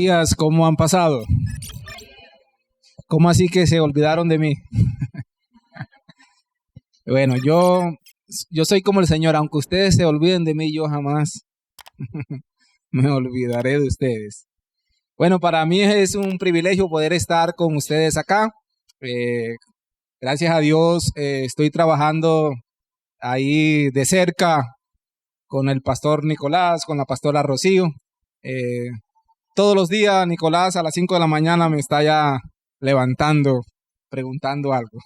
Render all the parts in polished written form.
días, ¿cómo han pasado? ¿Cómo así que se olvidaron de mí? Bueno, yo soy como el Señor, aunque ustedes se olviden de mí, yo jamás me olvidaré de ustedes. Bueno, para mí es un privilegio poder estar con ustedes acá. Eh, Gracias a Dios, estoy trabajando ahí de cerca con el pastor Nicolás, con la pastora Rocío. Todos los días Nicolás a las 5 de la mañana me está ya levantando, preguntando algo.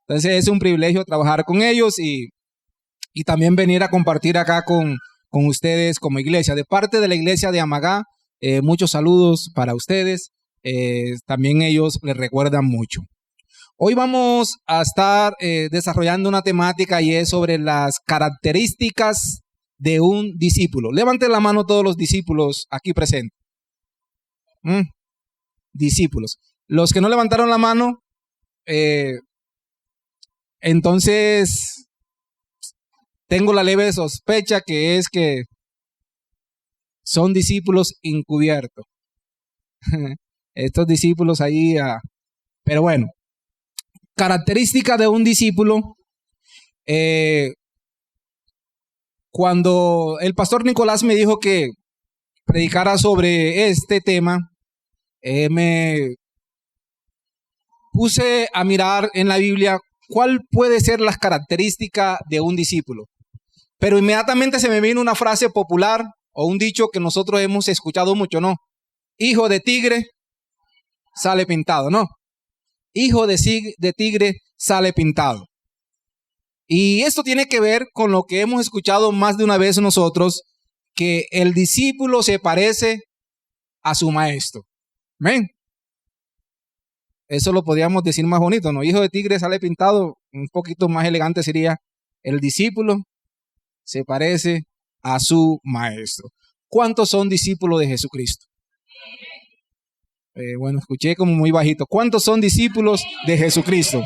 Entonces es un privilegio trabajar con ellos y también venir a compartir acá con ustedes como iglesia. De parte de la iglesia de Amagá, muchos saludos para ustedes. También ellos les recuerdan mucho. Hoy vamos a estar desarrollando una temática y es sobre las características de un discípulo. Levanten la mano todos los discípulos aquí presentes. Discípulos. Los que no levantaron la mano, entonces tengo la leve sospecha que es que son discípulos encubiertos. Estos discípulos ahí, pero bueno, característica de un discípulo. Cuando el pastor Nicolás me dijo que predicara sobre este tema, me puse a mirar en la Biblia cuál puede ser las características de un discípulo. Pero inmediatamente se me vino una frase popular o un dicho que nosotros hemos escuchado mucho, ¿no? Hijo de tigre sale pintado, ¿no? Hijo de tigre sale pintado. Y esto tiene que ver con lo que hemos escuchado más de una vez nosotros, que el discípulo se parece a su maestro. ¿Ven? Eso lo podríamos decir más bonito, ¿no? Hijo de tigre sale pintado, un poquito más elegante sería el discípulo se parece a su maestro. ¿Cuántos son discípulos de Jesucristo? Bueno, escuché como muy bajito. ¿Cuántos son discípulos de Jesucristo?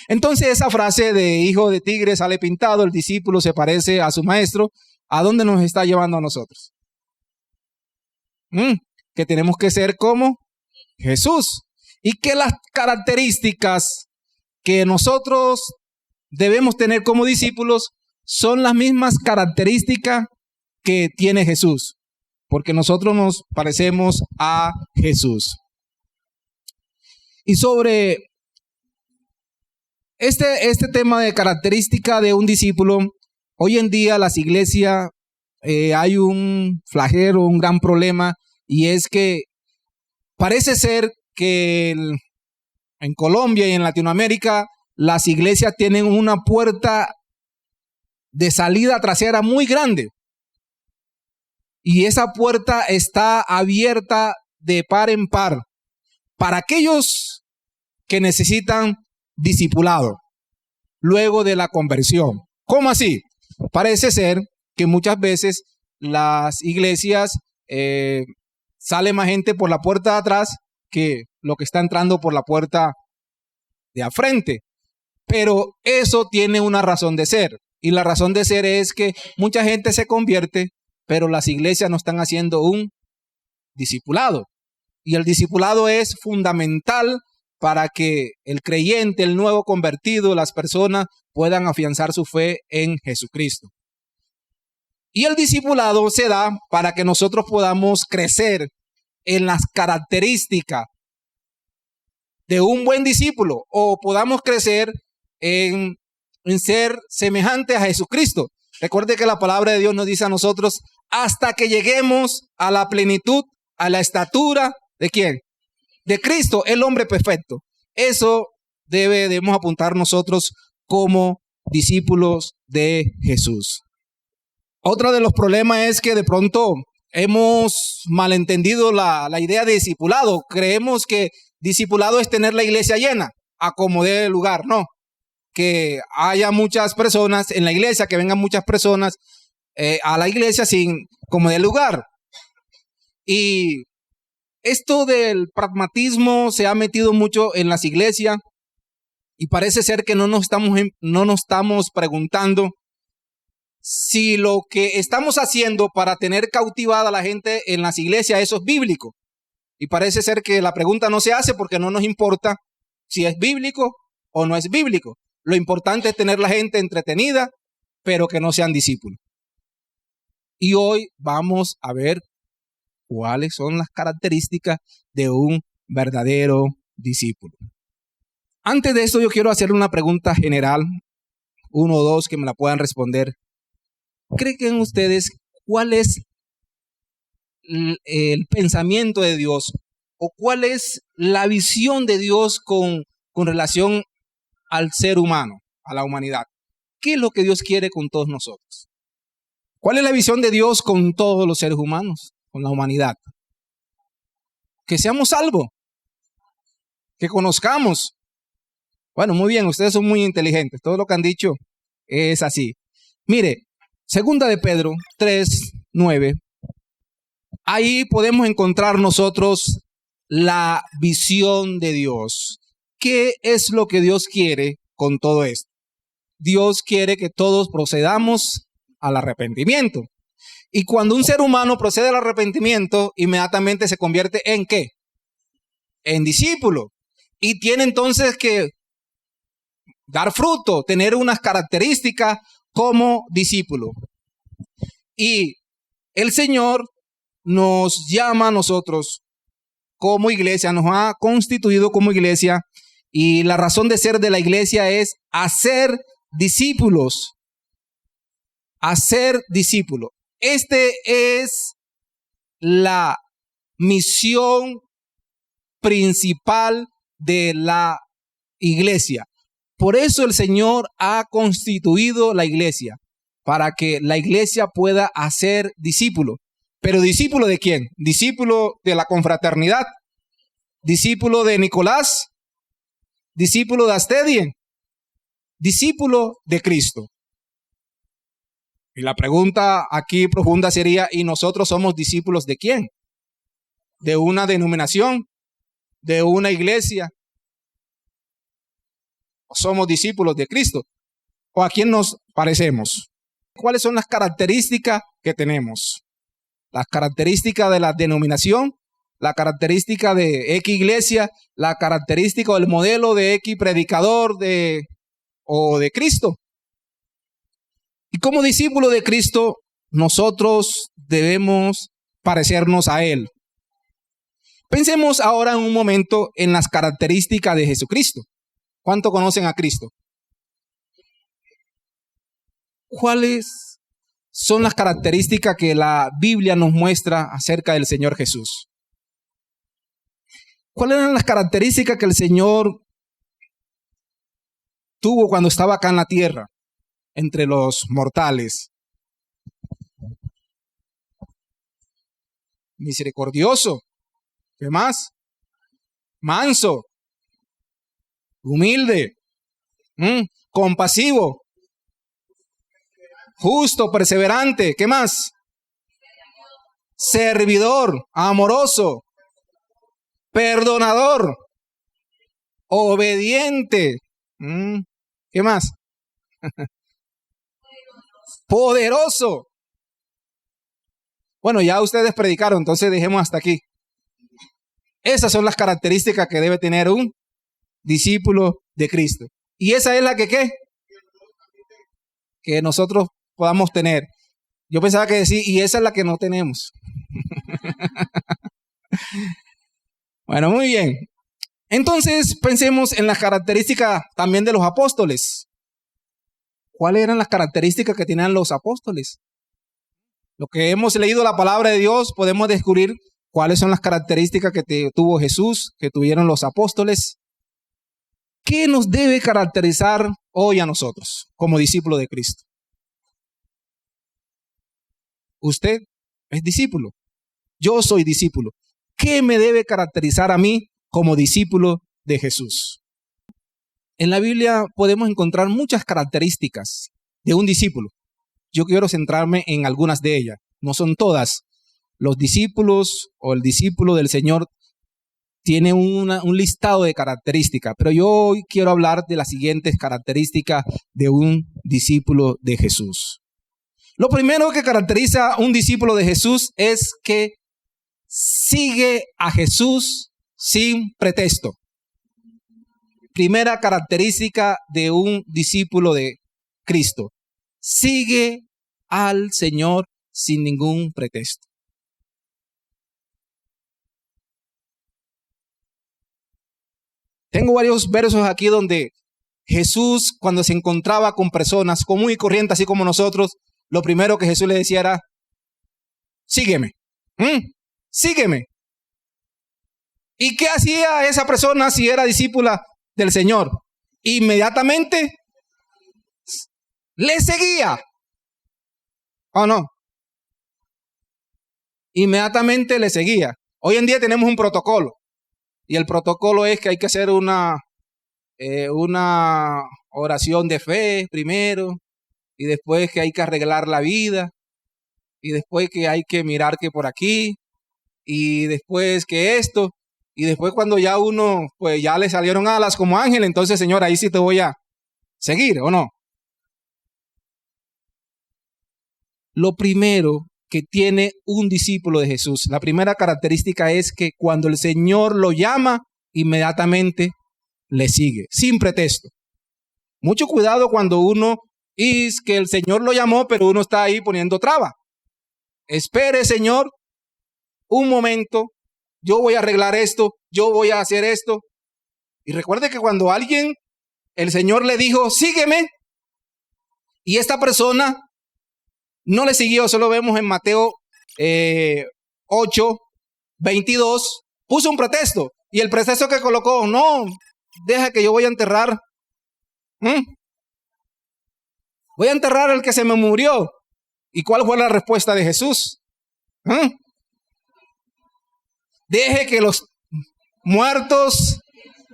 Entonces esa frase de hijo de tigre sale pintado, el discípulo se parece a su maestro, ¿a dónde nos está llevando a nosotros? Que tenemos que ser como Jesús. Y que las características que nosotros debemos tener como discípulos son las mismas características que tiene Jesús, porque nosotros nos parecemos a Jesús. Y sobre este tema de característica de un discípulo, hoy en día las iglesias hay un flagelo, un gran problema, y es que parece ser que en Colombia y en Latinoamérica las iglesias tienen una puerta de salida trasera muy grande. Y esa puerta está abierta de par en par para aquellos que necesitan discipulado luego de la conversión. ¿Cómo así? Parece ser que muchas veces las iglesias sale más gente por la puerta de atrás que lo que está entrando por la puerta de al frente. Pero eso tiene una razón de ser. Y la razón de ser es que mucha gente se convierte, pero las iglesias no están haciendo un discipulado. Y el discipulado es fundamental para que el creyente, el nuevo convertido, las personas puedan afianzar su fe en Jesucristo. Y el discipulado se da para que nosotros podamos crecer en las características de un buen discípulo o podamos crecer en ser semejantes a Jesucristo. Recuerde que la palabra de Dios nos dice a nosotros hasta que lleguemos a la plenitud, a la estatura ¿de quién? De Cristo, el hombre perfecto. Eso debemos apuntar nosotros como discípulos de Jesús. Otro de los problemas es que de pronto hemos malentendido la idea de discipulado. Creemos que discipulado es tener la iglesia llena, a como dé lugar, no. Que haya muchas personas en la iglesia, que vengan muchas personas a la iglesia sin como dé lugar. Y esto del pragmatismo se ha metido mucho en las iglesias y parece ser que no nos estamos preguntando si lo que estamos haciendo para tener cautivada a la gente en las iglesias, eso es bíblico. Y parece ser que la pregunta no se hace porque no nos importa si es bíblico o no es bíblico. Lo importante es tener la gente entretenida, pero que no sean discípulos. Y hoy vamos a ver cuáles son las características de un verdadero discípulo. Antes de eso, yo quiero hacer una pregunta general, uno o dos que me la puedan responder. ¿Creen ustedes cuál es el pensamiento de Dios o cuál es la visión de Dios con relación al ser humano, a la humanidad? ¿Qué es lo que Dios quiere con todos nosotros? ¿Cuál es la visión de Dios con todos los seres humanos, con la humanidad? Que seamos salvos, que conozcamos. Bueno, muy bien, ustedes son muy inteligentes. Todo lo que han dicho es así. Mire, segunda de Pedro 3:9. Ahí podemos encontrar nosotros la visión de Dios. ¿Qué es lo que Dios quiere con todo esto? Dios quiere que todos procedamos al arrepentimiento. Y cuando un ser humano procede al arrepentimiento, inmediatamente se convierte ¿en qué? En discípulo. Y tiene entonces que dar fruto, tener unas características como discípulo. Y el Señor nos llama a nosotros como iglesia, nos ha constituido como iglesia, y la razón de ser de la iglesia es hacer discípulos. Hacer discípulos. Este es la misión principal de la iglesia. Por eso el Señor ha constituido la iglesia, para que la iglesia pueda hacer discípulos. ¿Pero discípulo de quién? ¿Discípulo de la confraternidad? ¿Discípulo de Nicolás? ¿Discípulo de Astedie? Discípulo de Cristo. Y la pregunta aquí profunda sería, ¿y nosotros somos discípulos de quién? ¿De una denominación? ¿De una iglesia? ¿O somos discípulos de Cristo? ¿O a quién nos parecemos? ¿Cuáles son las características que tenemos? Las características de la denominación, la característica de X iglesia, la característica o el modelo de X predicador o de Cristo. Y como discípulo de Cristo, nosotros debemos parecernos a Él. Pensemos ahora en un momento en las características de Jesucristo. ¿Cuánto conocen a Cristo? ¿Cuáles son las características que la Biblia nos muestra acerca del Señor Jesús? ¿Cuáles eran las características que el Señor tuvo cuando estaba acá en la tierra, entre los mortales? Misericordioso. ¿Qué más? Manso. Humilde. Compasivo. Justo, perseverante. ¿Qué más? Servidor, amoroso, perdonador, obediente. ¿Qué más? Poderoso. Bueno, ya ustedes predicaron, entonces dejemos hasta aquí. Esas son las características que debe tener un discípulo de Cristo. Y esa es la que ¿qué? Que nosotros podamos tener. Yo pensaba que decir, y esa es la que no tenemos. Bueno, muy bien. Entonces, pensemos en las características también de los apóstoles. ¿Cuáles eran las características que tenían los apóstoles? Lo que hemos leído la palabra de Dios, podemos descubrir cuáles son las características que tuvo Jesús, que tuvieron los apóstoles. ¿Qué nos debe caracterizar hoy a nosotros como discípulos de Cristo? Usted es discípulo. Yo soy discípulo. ¿Qué me debe caracterizar a mí como discípulo de Jesús? En la Biblia podemos encontrar muchas características de un discípulo. Yo quiero centrarme en algunas de ellas. No son todas. Los discípulos o el discípulo del Señor tiene un listado de características, pero yo hoy quiero hablar de las siguientes características de un discípulo de Jesús. Lo primero que caracteriza a un discípulo de Jesús es que sigue a Jesús sin pretexto. Primera característica de un discípulo de Cristo. Sigue al Señor sin ningún pretexto. Tengo varios versos aquí donde Jesús, cuando se encontraba con personas común y corriente, así como nosotros, lo primero que Jesús le decía era, sígueme, sígueme. ¿Y qué hacía esa persona si era discípula del Señor? Inmediatamente le seguía. ¿O no? Inmediatamente le seguía. Hoy en día tenemos un protocolo. Y el protocolo es que hay que hacer una oración de fe primero. Y después que hay que arreglar la vida. Y después que hay que mirar que por aquí. Y después que esto. Y después cuando ya uno, pues ya le salieron alas como ángel. Entonces, Señor, ahí sí te voy a seguir, ¿o no? Lo primero que tiene un discípulo de Jesús, la primera característica es que cuando el Señor lo llama, inmediatamente le sigue, sin pretexto. Mucho cuidado cuando uno es que el Señor lo llamó, pero uno está ahí poniendo traba. Espere, Señor, un momento, yo voy a arreglar esto, yo voy a hacer esto. Y recuerde que cuando alguien, el Señor le dijo, sígueme, y esta persona no le siguió, solo vemos en Mateo 8, 22, puso un pretexto. Y el pretexto que colocó, no, deja que yo voy a enterrar. Voy a enterrar al que se me murió. ¿Y cuál fue la respuesta de Jesús? Deje que los muertos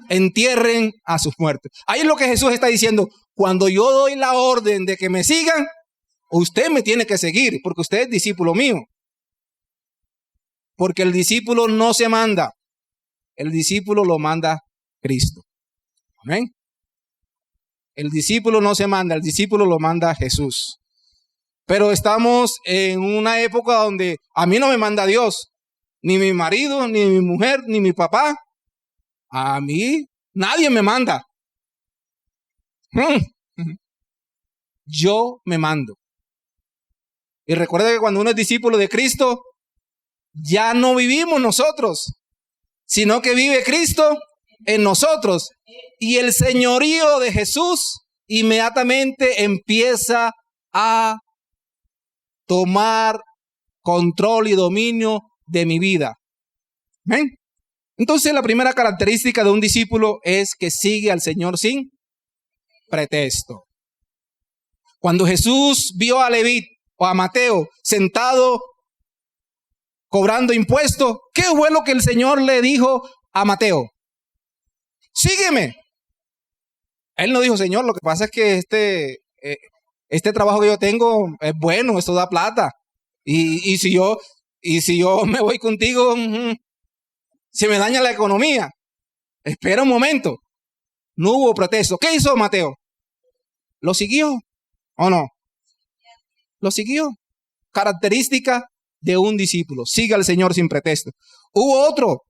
entierren a sus muertos. Ahí es lo que Jesús está diciendo. Cuando yo doy la orden de que me sigan, usted me tiene que seguir, porque usted es discípulo mío. Porque el discípulo no se manda. El discípulo lo manda Cristo. Amén. El discípulo no se manda, el discípulo lo manda Jesús. Pero estamos en una época donde a mí no me manda Dios. Ni mi marido, ni mi mujer, ni mi papá. A mí nadie me manda. Yo me mando. Y recuerda que cuando uno es discípulo de Cristo, ya no vivimos nosotros, sino que vive Cristo en nosotros. Y el señorío de Jesús inmediatamente empieza a tomar control y dominio de mi vida. ¿Ven? Entonces la primera característica de un discípulo es que sigue al Señor sin pretexto. Cuando Jesús vio a Leví o a Mateo sentado cobrando impuestos, ¿qué fue lo que el Señor le dijo a Mateo? Sígueme. Él no dijo, Señor, lo que pasa es que este trabajo que yo tengo es bueno, esto da plata. Y si yo me voy contigo, se me daña la economía. Espera un momento. No hubo pretexto. ¿Qué hizo Mateo? ¿Lo siguió o no? Lo siguió. Característica de un discípulo. Sigue al Señor sin pretexto. Hubo otro.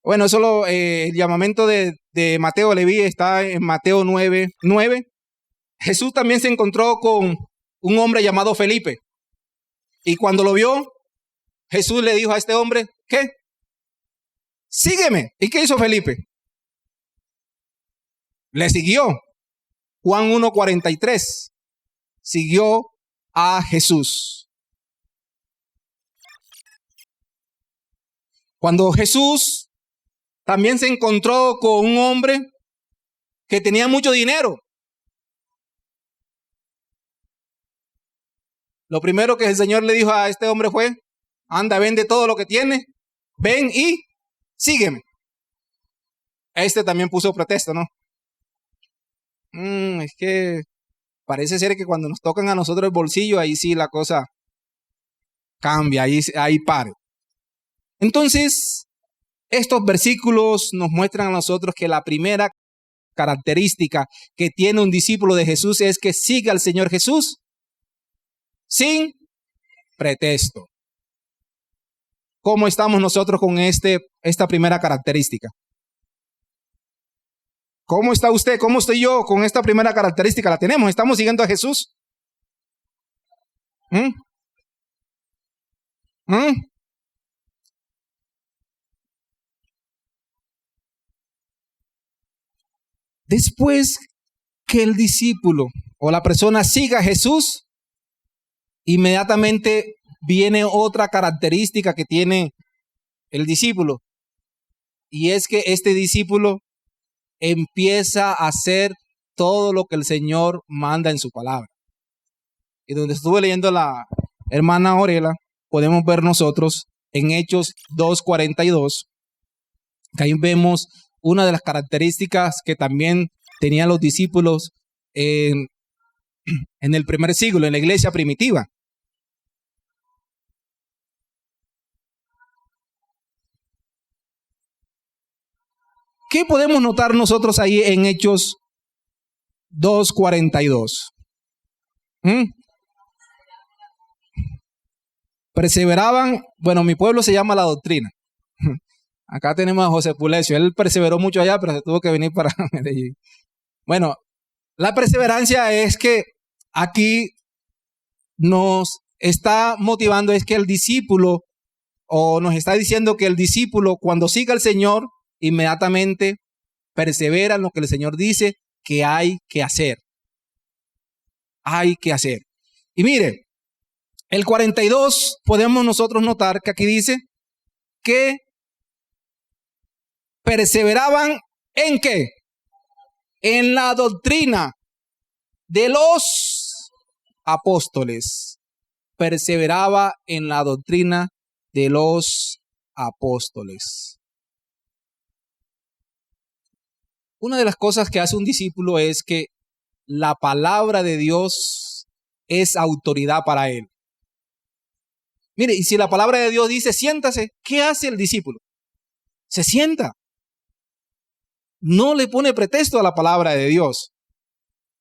Bueno, eso el llamamiento de Mateo Leví está en Mateo 9:9. Jesús también se encontró con un hombre llamado Felipe. Y cuando lo vio, Jesús le dijo a este hombre, ¿qué? Sígueme. ¿Y qué hizo Felipe? Le siguió. Juan 1:43. Siguió a Jesús. Cuando Jesús también se encontró con un hombre que tenía mucho dinero, lo primero que el Señor le dijo a este hombre fue, anda, vende todo lo que tienes, ven y sígueme. Este también puso pretexto, ¿no? Es que parece ser que cuando nos tocan a nosotros el bolsillo, ahí sí la cosa cambia, ahí paro. Entonces, estos versículos nos muestran a nosotros que la primera característica que tiene un discípulo de Jesús es que sigue al Señor Jesús sin pretexto. cómo estamos nosotros con esta primera característica. ¿Cómo está usted? ¿Cómo estoy yo con esta primera característica? ¿La tenemos? ¿Estamos siguiendo a Jesús? ¿Mm? ¿Mm? Después que el discípulo o la persona siga a Jesús, inmediatamente viene otra característica que tiene el discípulo. Y es que este discípulo empieza a hacer todo lo que el Señor manda en su palabra. Y donde estuve leyendo la hermana Orela, podemos ver nosotros en Hechos 2:42, que ahí vemos una de las características que también tenían los discípulos en el primer siglo, en la iglesia primitiva. ¿Qué podemos notar nosotros ahí en Hechos 2:42? Perseveraban, bueno, mi pueblo se llama La Doctrina. Acá tenemos a José Pulecio, él perseveró mucho allá, pero se tuvo que venir para Medellín. Bueno, la perseverancia es que aquí nos está motivando, es que el discípulo, o nos está diciendo que el discípulo, cuando siga al Señor, inmediatamente persevera en lo que el Señor dice que hay que hacer. Hay que hacer. Y mire, el 42 podemos nosotros notar que aquí dice que perseveraban ¿en qué? En la doctrina de los apóstoles. Perseveraba en la doctrina de los apóstoles. Una de las cosas que hace un discípulo es que la palabra de Dios es autoridad para él. Mire, y si la palabra de Dios dice siéntase, ¿qué hace el discípulo? Se sienta. No le pone pretexto a la palabra de Dios.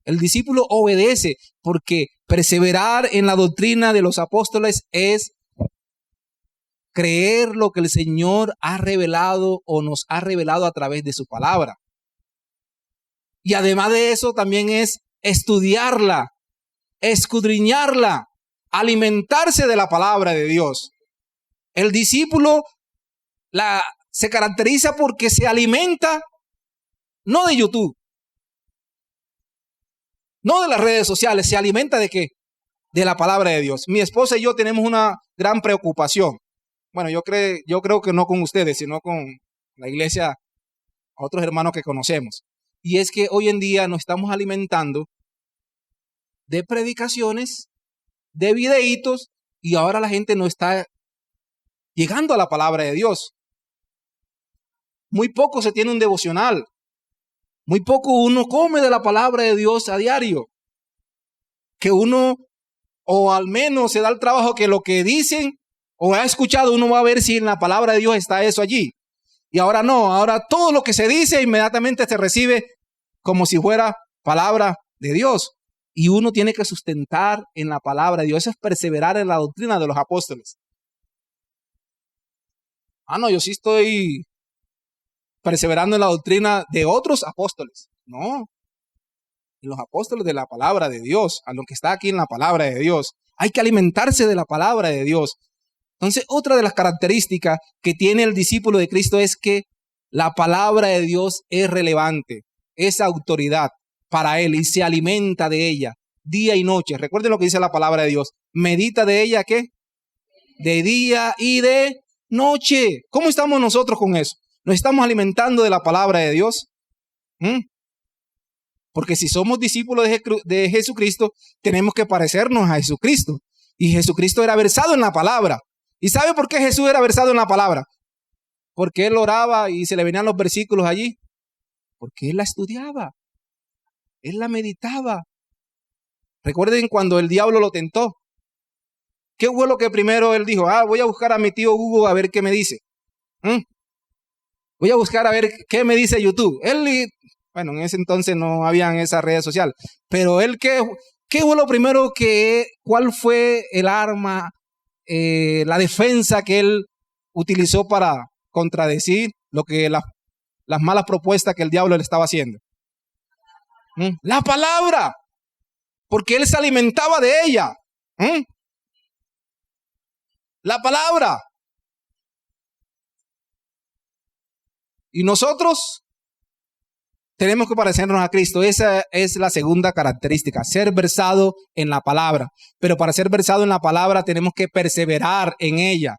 El discípulo obedece porque perseverar en la doctrina de los apóstoles es creer lo que el Señor ha revelado o nos ha revelado a través de su palabra. Y además de eso también es estudiarla, escudriñarla, alimentarse de la palabra de Dios. El discípulo se caracteriza porque se alimenta no de YouTube, no de las redes sociales, se alimenta ¿de qué? De la palabra de Dios. Mi esposa y yo tenemos una gran preocupación. Bueno, yo creo que no con ustedes, sino con la iglesia, otros hermanos que conocemos. Y es que hoy en día nos estamos alimentando de predicaciones, de videitos, y ahora la gente no está llegando a la palabra de Dios. Muy poco se tiene un devocional. Muy poco uno come de la palabra de Dios a diario. Que uno, o al menos se da el trabajo que lo que dicen o ha escuchado, uno va a ver si en la palabra de Dios está eso allí. Y ahora no, ahora todo lo que se dice inmediatamente se recibe como si fuera palabra de Dios. Y uno tiene que sustentar en la palabra de Dios. Eso es perseverar en la doctrina de los apóstoles. No, yo sí estoy perseverando en la doctrina de otros apóstoles. No, en los apóstoles de la palabra de Dios, a lo que está aquí en la palabra de Dios. Hay que alimentarse de la palabra de Dios. Entonces, otra de las características que tiene el discípulo de Cristo es que la palabra de Dios es relevante, es autoridad para él y se alimenta de ella día y noche. Recuerden lo que dice la palabra de Dios. Medita de ella, ¿qué? De día y de noche. ¿Cómo estamos nosotros con eso? ¿Nos estamos alimentando de la palabra de Dios? Porque si somos discípulos de Jesucristo, tenemos que parecernos a Jesucristo. Y Jesucristo era versado en la palabra. ¿Y sabe por qué Jesús era versado en la palabra? Porque él oraba y se le venían los versículos allí. Porque él la estudiaba. Él la meditaba. Recuerden cuando el diablo lo tentó. ¿Qué fue lo que primero él dijo? Voy a buscar a mi tío Hugo a ver qué me dice. Voy a buscar a ver qué me dice YouTube. Bueno, en ese entonces no habían esas redes sociales. Pero él, ¿qué fue lo primero cuál fue el arma, la defensa que él utilizó para contradecir lo que las malas propuestas que el diablo le estaba haciendo? La palabra, porque él se alimentaba de ella. La palabra. Y nosotros tenemos que parecernos a Cristo. Esa es la segunda característica, ser versado en la palabra. Pero para ser versado en la palabra tenemos que perseverar en ella.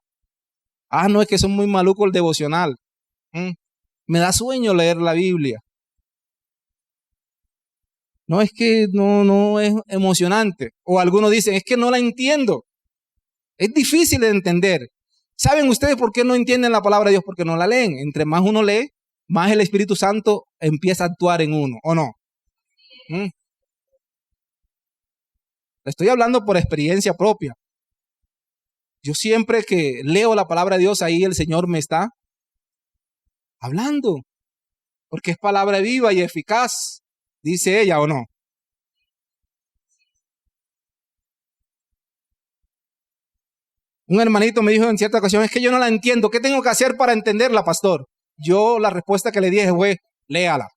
No, es que son muy maluco el devocional. Me da sueño leer la Biblia. No, es que no es emocionante. O algunos dicen, es que no la entiendo. Es difícil de entender. ¿Saben ustedes por qué no entienden la palabra de Dios? Porque no la leen. Entre más uno lee, más el Espíritu Santo empieza a actuar en uno, ¿o no? Estoy hablando por experiencia propia. Yo siempre que leo la palabra de Dios, ahí el Señor me está hablando. Porque es palabra viva y eficaz, dice ella, ¿o no? Un hermanito me dijo en cierta ocasión, es que yo no la entiendo. ¿Qué tengo que hacer para entenderla, pastor? Yo la respuesta que le dije fue, léala.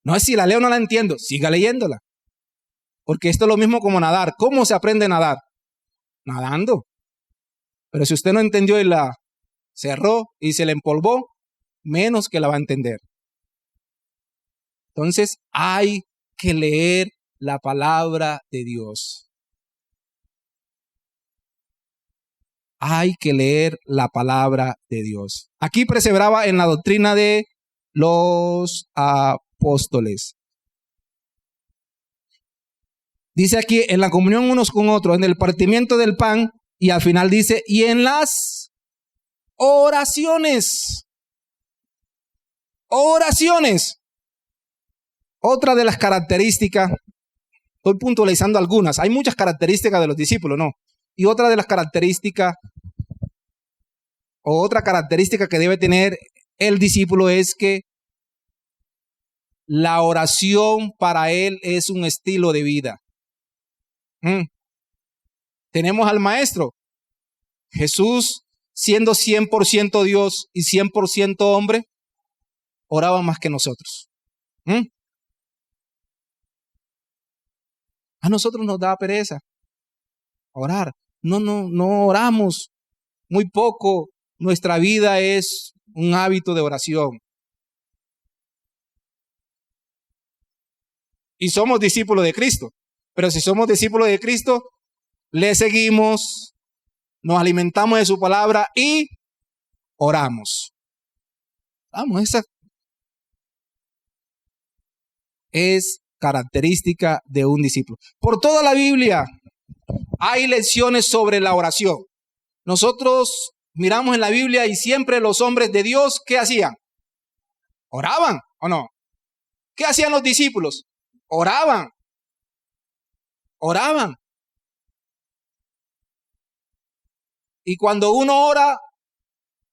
No es si la leo no la entiendo, siga leyéndola. Porque esto es lo mismo como nadar. ¿Cómo se aprende a nadar? Nadando. Pero si usted no entendió y la cerró y se le empolvó, menos que la va a entender. Entonces hay que leer la palabra de Dios. Hay que leer la palabra de Dios. Aquí perseveraba en la doctrina de los apóstoles. Dice aquí, en la comunión unos con otros, en el partimiento del pan, y al final dice, y en las oraciones. Oraciones. Otra de las características, estoy puntualizando algunas, hay muchas características de los discípulos, ¿no? Y otra de las características, o otra característica que debe tener el discípulo es que la oración para él es un estilo de vida. Tenemos al maestro, Jesús, siendo 100% Dios y 100% hombre, oraba más que nosotros. A nosotros nos da pereza orar. No oramos muy poco. Nuestra vida es un hábito de oración. Y somos discípulos de Cristo. Pero si somos discípulos de Cristo, le seguimos, nos alimentamos de su palabra y oramos. Vamos, esa es característica de un discípulo. Por toda la Biblia hay lecciones sobre la oración. Nosotros miramos en la Biblia y siempre los hombres de Dios, ¿qué hacían? ¿Oraban o no? ¿Qué hacían los discípulos? Oraban. Oraban. Y cuando uno ora,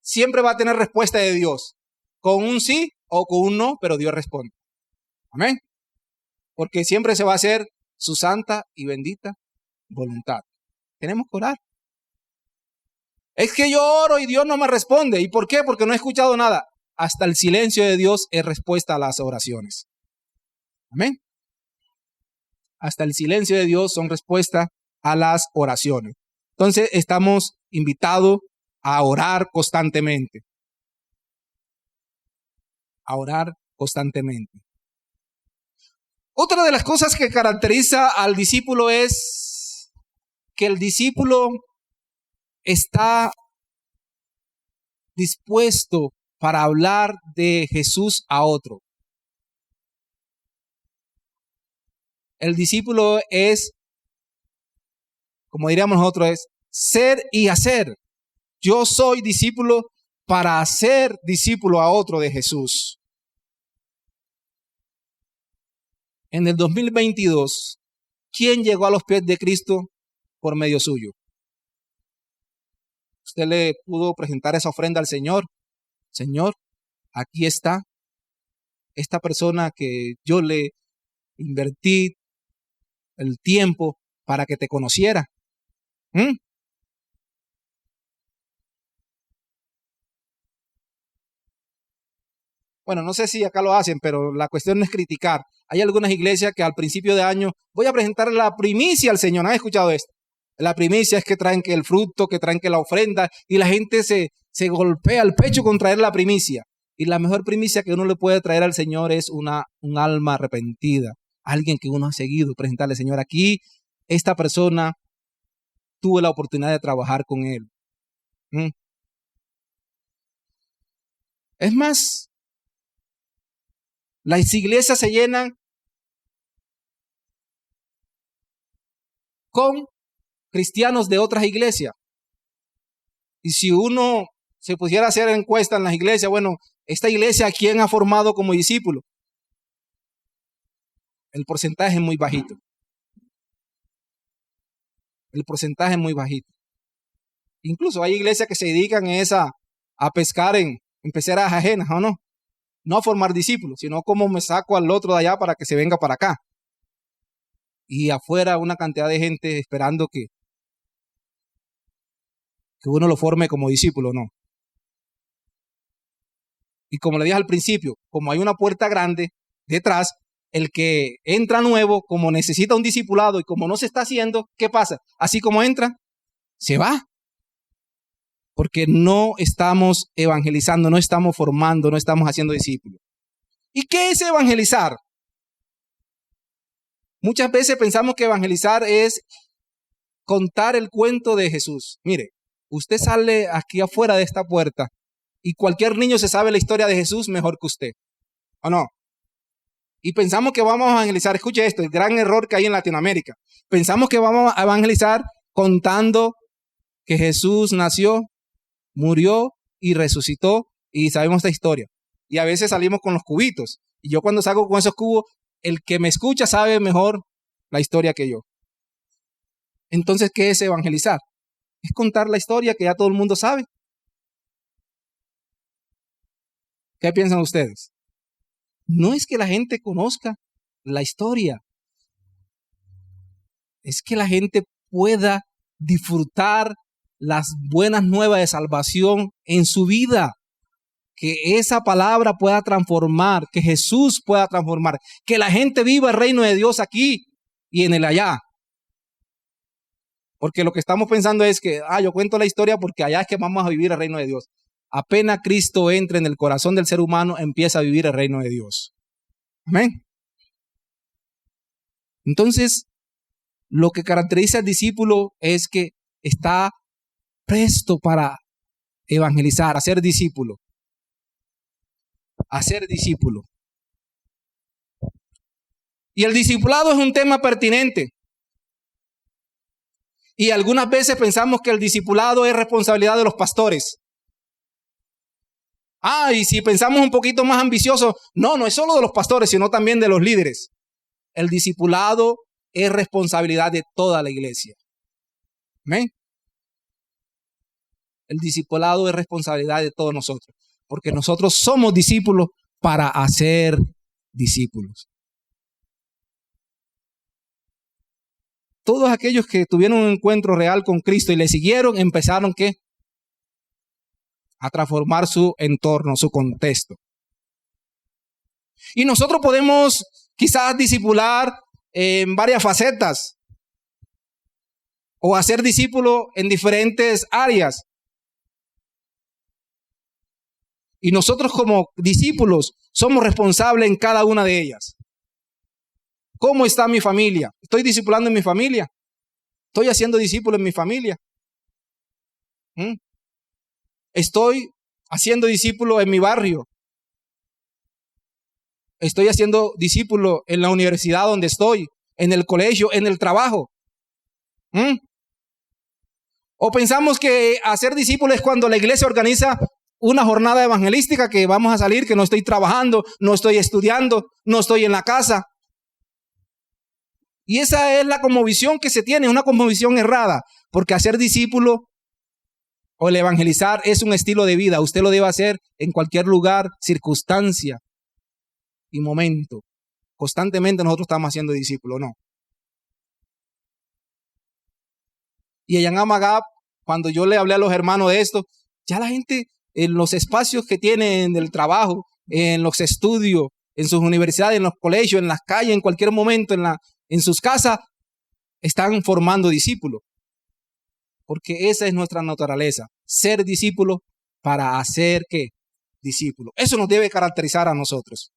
siempre va a tener respuesta de Dios. Con un sí o con un no, pero Dios responde. Amén. Porque siempre se va a hacer su santa y bendita voluntad. Tenemos que orar. Es que yo oro y Dios no me responde. ¿Y por qué? Porque no he escuchado nada. Hasta el silencio de Dios es respuesta a las oraciones. Amén. Hasta el silencio de Dios son respuesta a las oraciones. Entonces estamos invitados a orar constantemente. A orar constantemente. Otra de las cosas que caracteriza al discípulo es que el discípulo está dispuesto para hablar de Jesús a otro. El discípulo es, como diríamos nosotros, es ser y hacer. Yo soy discípulo para hacer discípulo a otro de Jesús. En el 2022, ¿quién llegó a los pies de Cristo por medio suyo? Usted le pudo presentar esa ofrenda al Señor. Señor, aquí está esta persona que yo le invertí el tiempo para que te conociera. Bueno, no sé si acá lo hacen, pero la cuestión no es criticar. Hay algunas iglesias que al principio de año voy a presentar la primicia al Señor. ¿Han escuchado esto? La primicia es que traen que el fruto, que traen que la ofrenda, y la gente se golpea el pecho con traer la primicia. Y la mejor primicia que uno le puede traer al Señor es un alma arrepentida, alguien que uno ha seguido, presentarle, Señor, aquí esta persona tuve la oportunidad de trabajar con él. Es más, las iglesias se llenan con cristianos de otras iglesias. Y si uno se pusiera a hacer encuesta en las iglesias, bueno, esta iglesia, ¿a quién ha formado como discípulo? El porcentaje es muy bajito. El porcentaje es muy bajito. Incluso hay iglesias que se dedican a pescar en peceras ajenas, ¿o no? No a formar discípulos, sino como me saco al otro de allá para que se venga para acá. Y afuera una cantidad de gente esperando que uno lo forme como discípulo, no. Y como le dije al principio, como hay una puerta grande detrás, el que entra nuevo, como necesita un discipulado y como no se está haciendo, ¿qué pasa? Así como entra, se va. Porque no estamos evangelizando, no estamos formando, no estamos haciendo discípulos. ¿Y qué es evangelizar? Muchas veces pensamos que evangelizar es contar el cuento de Jesús. Mire, usted sale aquí afuera de esta puerta y cualquier niño se sabe la historia de Jesús mejor que usted, ¿o no? Y pensamos que vamos a evangelizar, escuche esto, el gran error que hay en Latinoamérica. Pensamos que vamos a evangelizar contando que Jesús nació, murió y resucitó y sabemos esta historia. Y a veces salimos con los cubitos. Y yo cuando salgo con esos cubos, el que me escucha sabe mejor la historia que yo. Entonces, ¿qué es evangelizar? Es contar la historia que ya todo el mundo sabe. ¿Qué piensan ustedes? No es que la gente conozca la historia, es que la gente pueda disfrutar las buenas nuevas de salvación en su vida, que esa palabra pueda transformar, que Jesús pueda transformar, que la gente viva el reino de Dios aquí y en el allá. Porque lo que estamos pensando es que, yo cuento la historia porque allá es que vamos a vivir el reino de Dios. Apenas Cristo entre en el corazón del ser humano, empieza a vivir el reino de Dios. Amén. Entonces, lo que caracteriza al discípulo es que está presto para evangelizar, a ser discípulo. A ser discípulo. Y el discipulado es un tema pertinente. Y algunas veces pensamos que el discipulado es responsabilidad de los pastores. Y si pensamos un poquito más ambicioso, no es solo de los pastores, sino también de los líderes. El discipulado es responsabilidad de toda la iglesia. ¿Amén? El discipulado es responsabilidad de todos nosotros, porque nosotros somos discípulos para hacer discípulos. Todos aquellos que tuvieron un encuentro real con Cristo y le siguieron, empezaron ¿qué? A transformar su entorno, su contexto. Y nosotros podemos quizás discipular en varias facetas o hacer discípulos en diferentes áreas. Y nosotros como discípulos somos responsables en cada una de ellas. ¿Cómo está mi familia? ¿Estoy discipulando en mi familia? ¿Estoy haciendo discípulos en mi familia? ¿Estoy haciendo discípulos en mi barrio? ¿Estoy haciendo discípulos en la universidad donde estoy? ¿En el colegio? ¿En el trabajo? ¿O pensamos que hacer discípulos es cuando la iglesia organiza una jornada evangelística que vamos a salir, que no estoy trabajando, no estoy estudiando, no estoy en la casa? Y esa es la cosmovisión que se tiene, una cosmovisión errada, porque hacer discípulo o el evangelizar es un estilo de vida. Usted lo debe hacer en cualquier lugar, circunstancia y momento. Constantemente nosotros estamos haciendo discípulos, ¿no? Y allá en Amagap, cuando yo le hablé a los hermanos de esto, ya la gente en los espacios que tienen en el trabajo, en los estudios, en sus universidades, en los colegios, en las calles, en cualquier momento, en sus casas, están formando discípulos. Porque esa es nuestra naturaleza, ser discípulos para hacer ¿qué? Discípulos. Eso nos debe caracterizar a nosotros.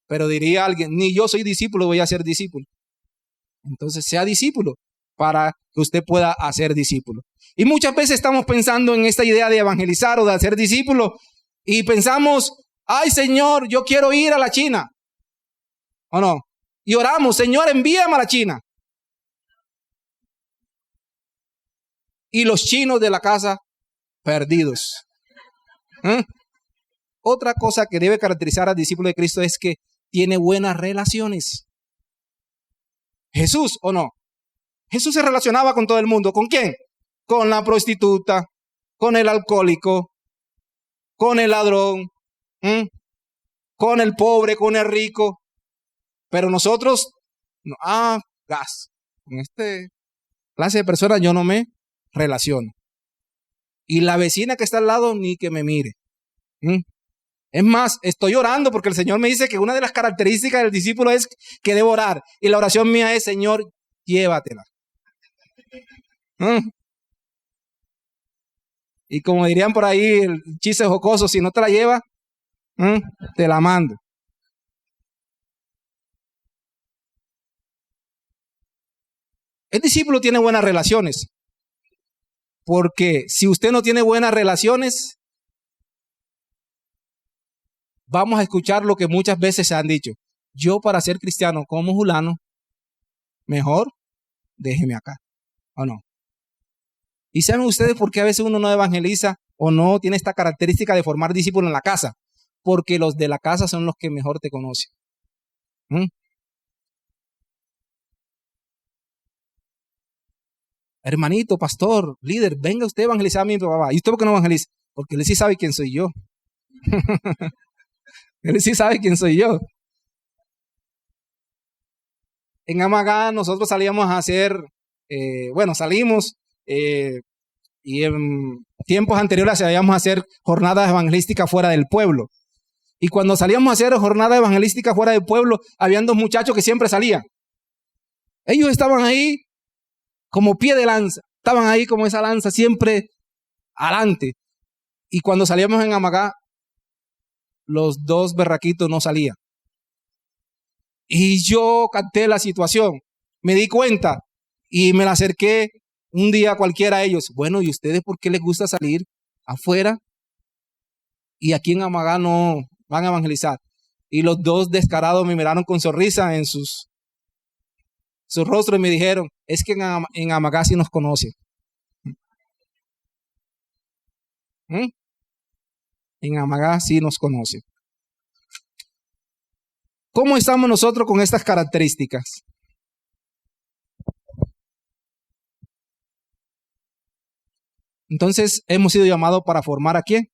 Pero diría alguien, ni yo soy discípulo, voy a ser discípulo. Entonces sea discípulo para que usted pueda hacer discípulo. Y muchas veces estamos pensando en esta idea de evangelizar o de hacer discípulos y pensamos, ay Señor, yo quiero ir a la China. ¿O no? Y oramos, Señor, envíame a la China. Y los chinos de la casa perdidos. Otra cosa que debe caracterizar al discípulo de Cristo es que tiene buenas relaciones. Jesús, ¿o no? Jesús se relacionaba con todo el mundo. ¿Con quién? Con la prostituta, con el alcohólico, con el ladrón, con el pobre, con el rico. Pero nosotros, gas. Con este clase de personas yo no me relaciono. Y la vecina que está al lado, ni que me mire. Es más, estoy orando porque el Señor me dice que una de las características del discípulo es que debo orar. Y la oración mía es, Señor, llévatela. Y como dirían por ahí, el chiste jocoso, si no te la lleva, te la mando. El discípulo tiene buenas relaciones. Porque si usted no tiene buenas relaciones, vamos a escuchar lo que muchas veces se han dicho. Yo para ser cristiano como fulano, mejor déjeme acá. ¿O no? Y saben ustedes por qué a veces uno no evangeliza o no tiene esta característica de formar discípulos en la casa. Porque los de la casa son los que mejor te conocen. Hermanito, pastor, líder, venga usted a evangelizar a mi papá. ¿Y usted por qué no evangeliza? Porque él sí sabe quién soy yo. Él sí sabe quién soy yo. En Amagá nosotros salíamos a hacer, salimos y en tiempos anteriores salíamos a hacer jornadas evangelísticas fuera del pueblo. Y cuando salíamos a hacer jornadas evangelísticas fuera del pueblo, habían dos muchachos que siempre salían. Ellos estaban ahí como pie de lanza, estaban ahí como esa lanza siempre adelante. Y cuando salíamos en Amagá, los dos berraquitos no salían. Y yo capté la situación, me di cuenta y me la acerqué un día cualquiera a ellos. Bueno, ¿y ustedes por qué les gusta salir afuera? Y aquí en Amagá no van a evangelizar. Y los dos descarados me miraron con sonrisa en sus rostros y me dijeron, es que en Amagá sí nos conocen. En Amagá sí nos conocen. ¿Cómo estamos nosotros con estas características? Entonces hemos sido llamados para formar ¿a quién?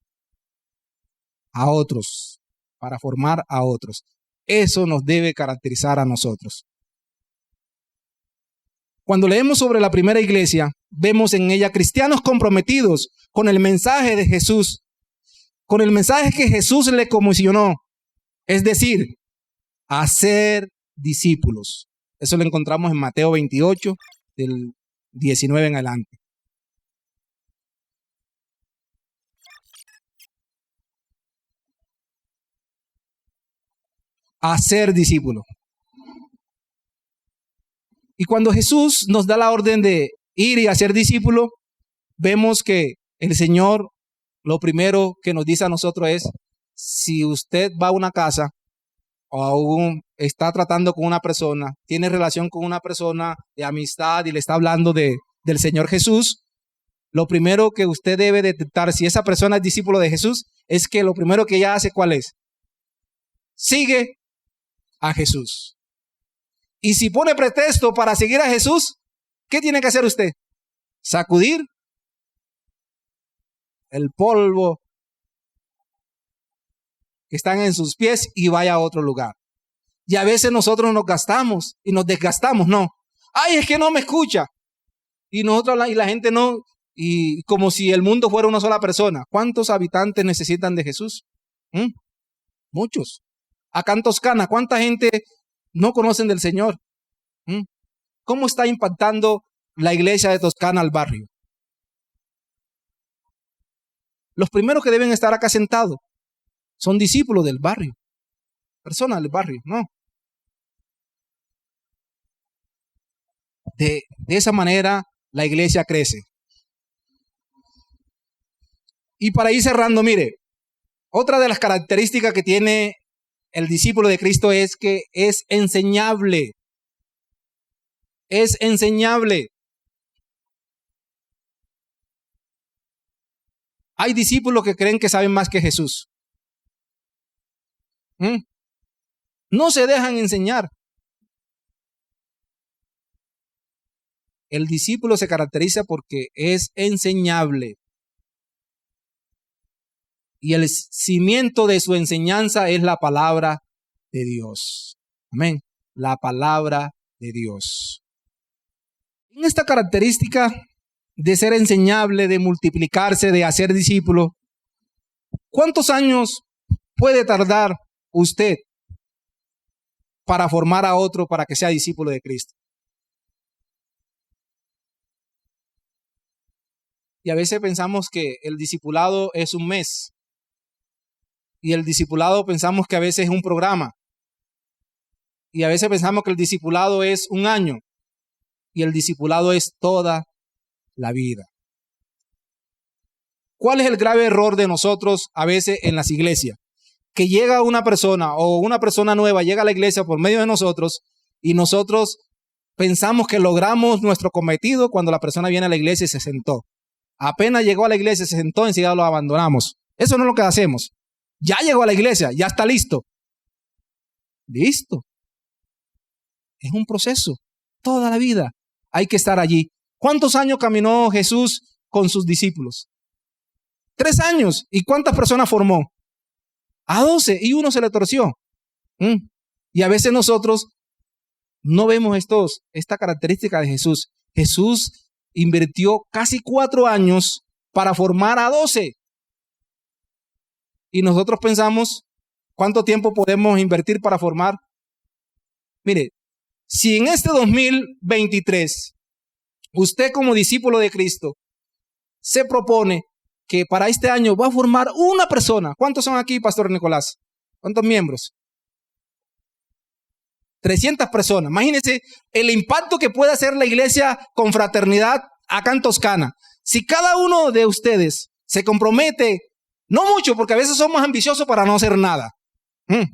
A otros. Para formar a otros. Eso nos debe caracterizar a nosotros. Cuando leemos sobre la primera iglesia, vemos en ella cristianos comprometidos con el mensaje de Jesús, con el mensaje que Jesús le comisionó, es decir, hacer discípulos. Eso lo encontramos en Mateo 28, del 19 en adelante. Hacer discípulos. Y cuando Jesús nos da la orden de ir y hacer discípulos, vemos que el Señor lo primero que nos dice a nosotros es, si usted va a una casa o aún está tratando con una persona, tiene relación con una persona de amistad y le está hablando del Señor Jesús, lo primero que usted debe detectar si esa persona es discípulo de Jesús es que lo primero que ella hace, ¿cuál es? Sigue a Jesús. Y si pone pretexto para seguir a Jesús, ¿qué tiene que hacer usted? Sacudir el polvo que están en sus pies y vaya a otro lugar. Y a veces nosotros nos gastamos y nos desgastamos, ¿no? Ay, es que no me escucha. Y nosotros y la gente no, y como si el mundo fuera una sola persona. ¿Cuántos habitantes necesitan de Jesús? Muchos. Acá en Toscana, ¿cuánta gente no conocen del Señor? ¿Cómo está impactando la iglesia de Toscana al barrio? Los primeros que deben estar acá sentados son discípulos del barrio, personas del barrio, ¿no? De esa manera la iglesia crece. Y para ir cerrando, mire, otra de las características que tiene el discípulo de Cristo es que es enseñable. Es enseñable. Hay discípulos que creen que saben más que Jesús. No se dejan enseñar. El discípulo se caracteriza porque es enseñable. Y el cimiento de su enseñanza es la palabra de Dios. Amén. La palabra de Dios. En esta característica de ser enseñable, de multiplicarse, de hacer discípulo, ¿cuántos años puede tardar usted para formar a otro para que sea discípulo de Cristo? Y a veces pensamos que el discipulado es un mes. Y el discipulado pensamos que a veces es un programa. Y a veces pensamos que el discipulado es un año. Y el discipulado es toda la vida. ¿Cuál es el grave error de nosotros a veces en las iglesias? Que llega una persona o una persona nueva, llega a la iglesia por medio de nosotros y nosotros pensamos que logramos nuestro cometido cuando la persona viene a la iglesia y se sentó. Apenas llegó a la iglesia, se sentó, enseguida lo abandonamos. Eso no es lo que hacemos. Ya llegó a la iglesia, ya está listo. Listo. Es un proceso. Toda la vida hay que estar allí. ¿Cuántos años caminó Jesús con sus discípulos? 3 años. ¿Y cuántas personas formó? A 12. Y uno se le torció. Y a veces nosotros no vemos esta característica de Jesús. Jesús invirtió casi 4 años para formar a 12. Y nosotros pensamos, ¿cuánto tiempo podemos invertir para formar? Mire, si en este 2023, usted como discípulo de Cristo, se propone que para este año va a formar una persona. ¿Cuántos son aquí, Pastor Nicolás? ¿Cuántos miembros? 300 personas. Imagínense el impacto que puede hacer la iglesia con fraternidad acá en Toscana. Si cada uno de ustedes se compromete, no mucho, porque a veces somos ambiciosos para no hacer nada.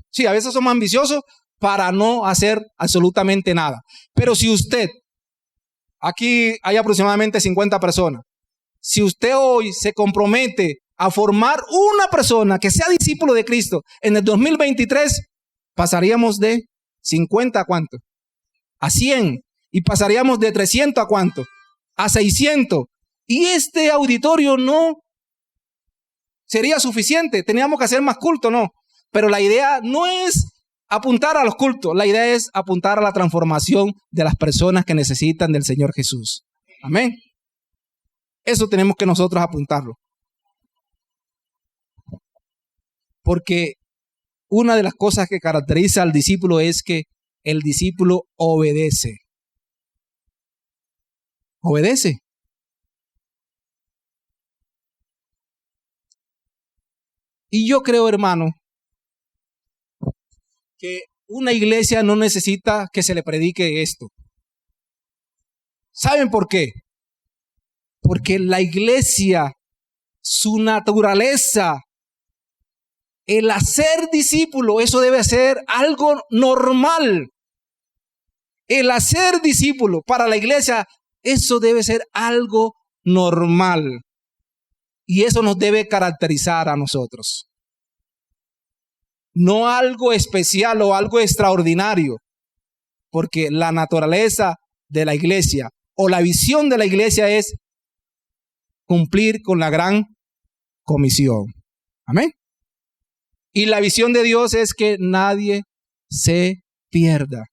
Sí, a veces somos ambiciosos para no hacer absolutamente nada. Pero si usted, aquí hay aproximadamente 50 personas, si usted hoy se compromete a formar una persona que sea discípulo de Cristo en el 2023, pasaríamos de 50 a ¿cuánto? A 100. Y pasaríamos de 300 a ¿cuánto? A 600. Y este auditorio no sería suficiente. Teníamos que hacer más culto, ¿no? Pero la idea no es apuntar a los cultos. La idea es apuntar a la transformación de las personas que necesitan del Señor Jesús. Amén. Eso tenemos que nosotros apuntarlo. Porque una de las cosas que caracteriza al discípulo es que el discípulo obedece. Obedece. Y yo creo, hermano, que una iglesia no necesita que se le predique esto. ¿Saben por qué? Porque la iglesia, su naturaleza, el hacer discípulo, eso debe ser algo normal. El hacer discípulo para la iglesia, eso debe ser algo normal. Y eso nos debe caracterizar a nosotros. No algo especial o algo extraordinario. Porque la naturaleza de la iglesia o la visión de la iglesia es cumplir con la gran comisión. Amén. Y la visión de Dios es que nadie se pierda.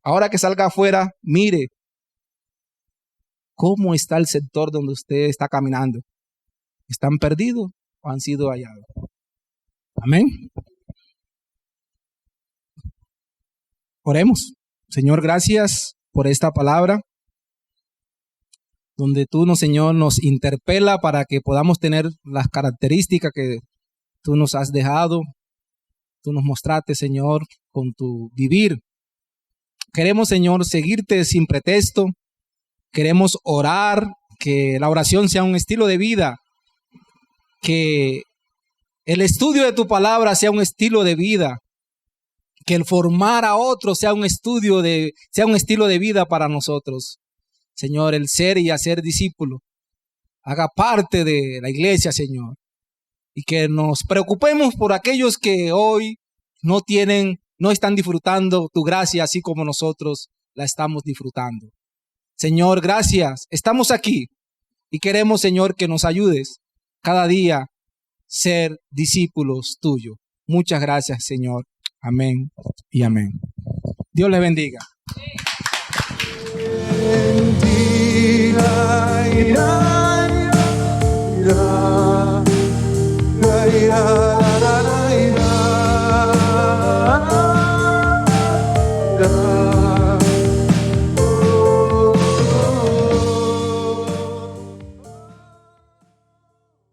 Ahora que salga afuera, mire cómo está el sector donde usted está caminando. ¿Están perdidos o han sido hallados? Amén. Oremos. Señor, gracias por esta palabra, donde tú, Señor, nos interpela para que podamos tener las características que tú nos has dejado. Tú nos mostraste, Señor, con tu vivir. Queremos, Señor, seguirte sin pretexto. Queremos orar, que la oración sea un estilo de vida, que el estudio de tu palabra sea un estilo de vida, que el formar a otros sea un estilo de vida para nosotros. Señor, el ser y hacer discípulo haga parte de la iglesia, Señor, y que nos preocupemos por aquellos que hoy no están disfrutando tu gracia así como nosotros la estamos disfrutando. Señor, gracias. Estamos aquí y queremos, Señor, que nos ayudes cada día ser discípulos tuyos. Muchas gracias, Señor. Amén y amén. Dios les bendiga. Bendiga,